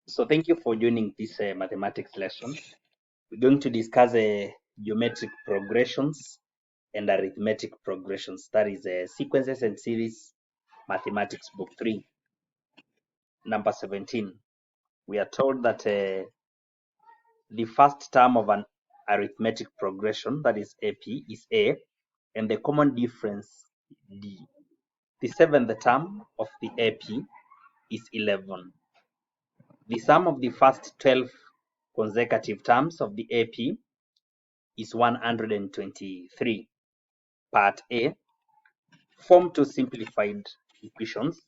So thank you for joining this mathematics lesson. We're going to discuss geometric progressions and arithmetic progressions. That is sequences and series mathematics book 3, number 17. We are told that the first term of an arithmetic progression, that is AP, is A, and the common difference D. The seventh term of the AP is 11. The sum of the first 12 consecutive terms of the AP is 123. Part A, form two simplified equations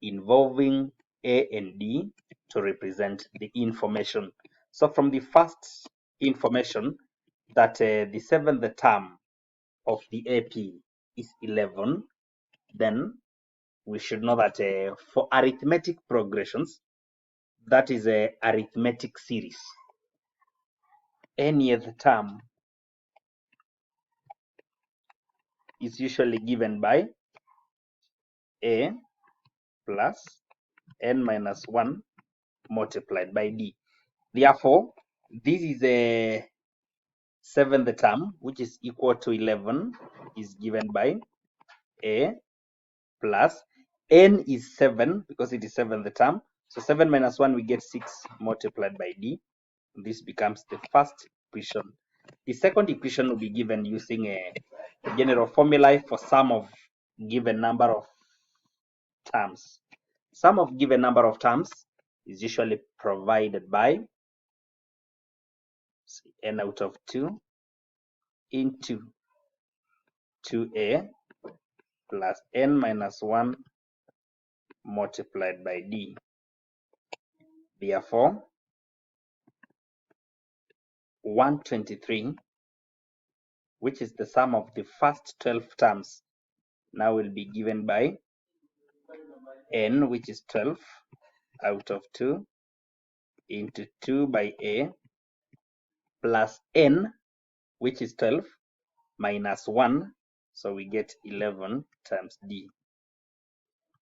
involving A and D to represent the information. So from the first information that the seventh term of the AP is 11, then we should know that for arithmetic progressions, that is a arithmetic series. Nth term is usually given by A plus n minus 1 multiplied by D. Therefore, this is a seventh term, which is equal to 11, is given by A plus n is 7 because it is seventh term. So 7 minus 1, we get 6 multiplied by D. This becomes the first equation. The second equation will be given using a general formula for sum of given number of terms. Sum of given number of terms is usually provided by n out of 2 into 2a plus n minus 1 multiplied by d. Therefore, 123, which is the sum of the first 12 terms, now will be given by n, which is 12 out of 2 into 2 by a plus n, which is 12 minus 1, so we get 11 times d.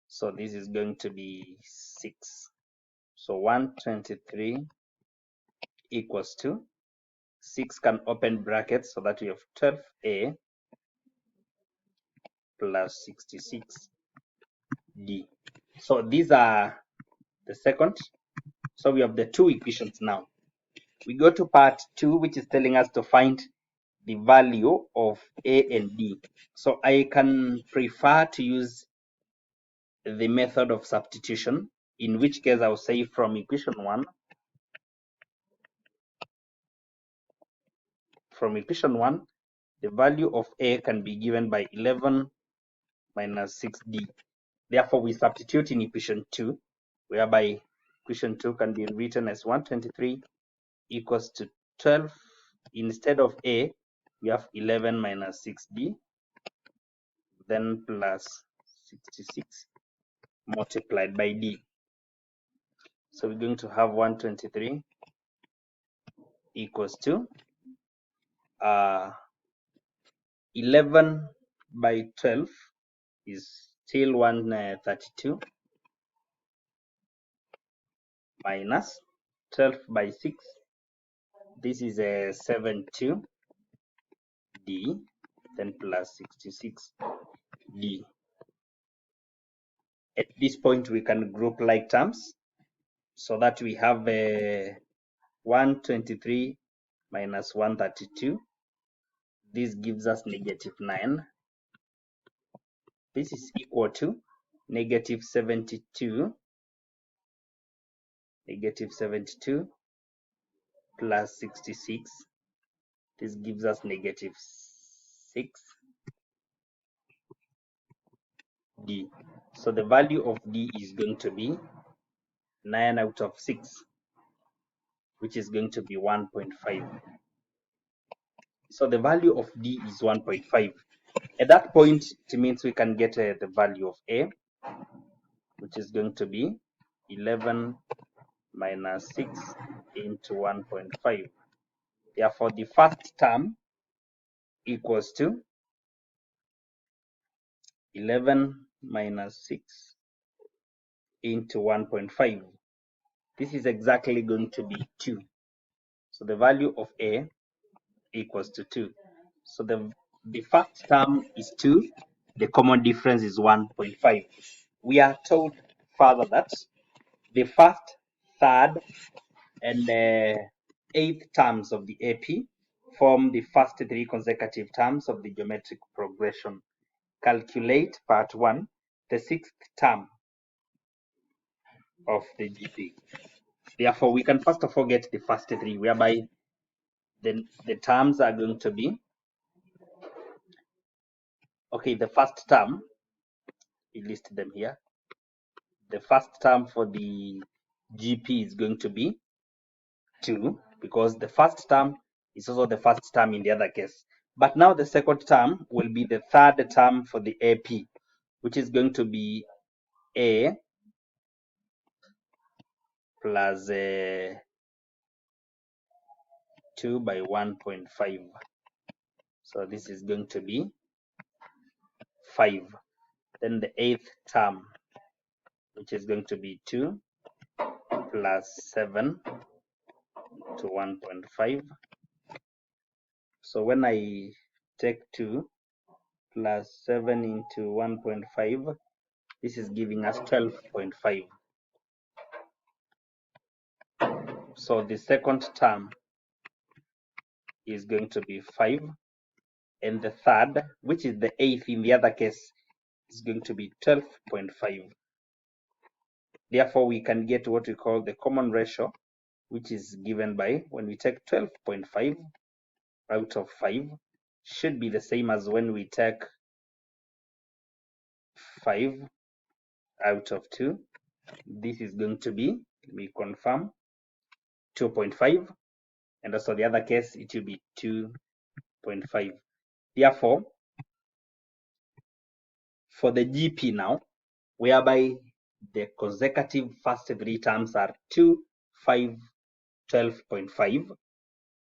So this is going to be 6. So 123 equals to 6 can open brackets, so that we have 12a plus 66d. So these are the second. So we have the two equations now. We go to part 2, which is telling us to find the value of a and d. So I can prefer to use the method of substitution, in which case I'll say from equation 1, the value of a can be given by 11 minus 6d. Therefore, we substitute in equation 2, whereby equation 2 can be written as 123 equals to 12. Instead of a, we have 11 minus 6d, then plus 66 multiplied by d. So we're going to have 123 equals to 11 by 12 is still 132 minus 12 by 6. This is a 72d, then plus 66d. At this point, we can group like terms so that we have a 123 minus 132. This gives us negative 9. This is equal to negative 72 plus 66. This gives us negative 6d. So the value of d is going to be 9 out of 6, which is going to be 1.5. So the value of d is 1.5. At that point, it means we can get the value of a, which is going to be 11 minus 6 into 1.5. Therefore, the first term equals to 11 minus 6 into 1.5. this is exactly going to be 2. So the value of A equals to 2. So the first term is 2, the common difference is 1.5. We are told further that the first, third, and eighth terms of the AP form the first 3 consecutive terms of the geometric progression. Calculate part 1, the 6th term of the GP. Therefore, we can first of all get the first 3, whereby the terms are going to be, okay, the first term, we list them here. The first term for the GP is going to be 2, because the first term is also the first term in the other case. But now the second term will be the third term for the AP, which is going to be A plus 2 by 1.5. So this is going to be 5. Then the eighth term, which is going to be 2 plus 7 to 1.5. So when I take 2 plus 7 into 1.5, this is giving us 12.5. So the second term is going to be 5, and the third, which is the eighth in the other case, is going to be 12.5. Therefore, we can get what we call the common ratio, which is given by, when we take 12.5 out of 5, should be the same as when we take 5 out of 2. This is going to be, let me confirm, 2.5, and also the other case, it will be 2.5. Therefore, for the GP now, whereby the consecutive first 3 terms are 2, 5, 12.5,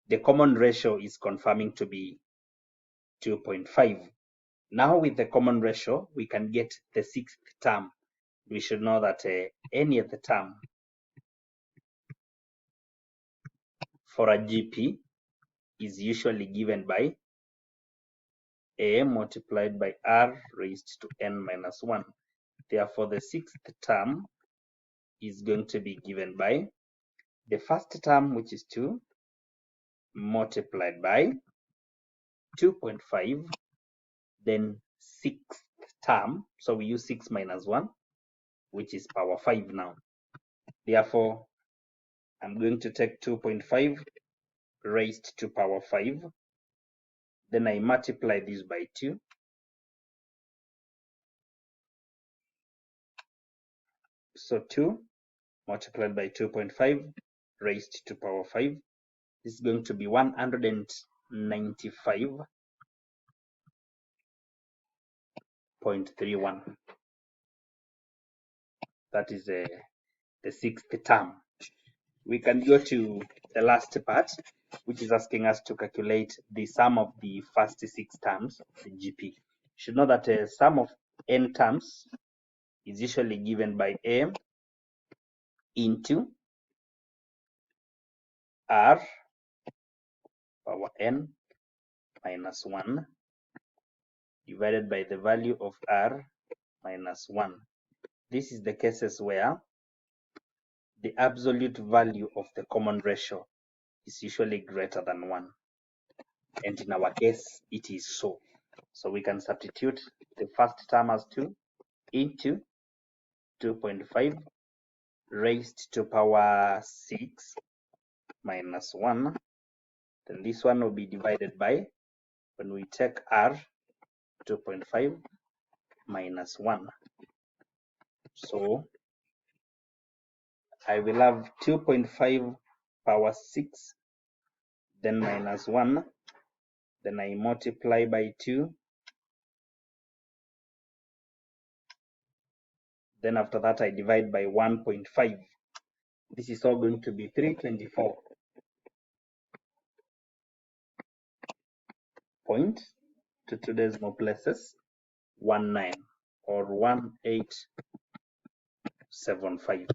the common ratio is confirming to be 2.5. Now with the common ratio, we can get the 6th term. We should know that any of the term for a GP is usually given by A multiplied by R raised to n minus 1. Therefore, the 6th term is going to be given by the first term, which is 2, multiplied by 2.5, then 6th term, so we use 6 minus 1, which is power 5 now. Therefore, I'm going to take 2.5 raised to power 5, then I multiply this by 2, so 2 multiplied by 2.5 raised to power 5 is going to be 195.31. That is the 6th term. We can go to the last part, which is asking us to calculate the sum of the first 6 terms of the GP. You should know that sum of n terms is usually given by A into R power n minus 1 divided by the value of R minus 1. This is the cases where the absolute value of the common ratio is usually greater than 1. And in our case, it is so. So we can substitute the first term as 2 into 2.5 raised to power 6 minus 1. Then this one will be divided by, when we take R, 2.5 minus 1. So I will have 2.5 power 6, then minus 1, then I multiply by 2, then after that I divide by 1.5. This is all going to be 324 point to 2 decimal places 19 or 1875.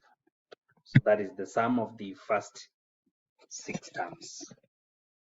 So that is the sum of the first 6 terms.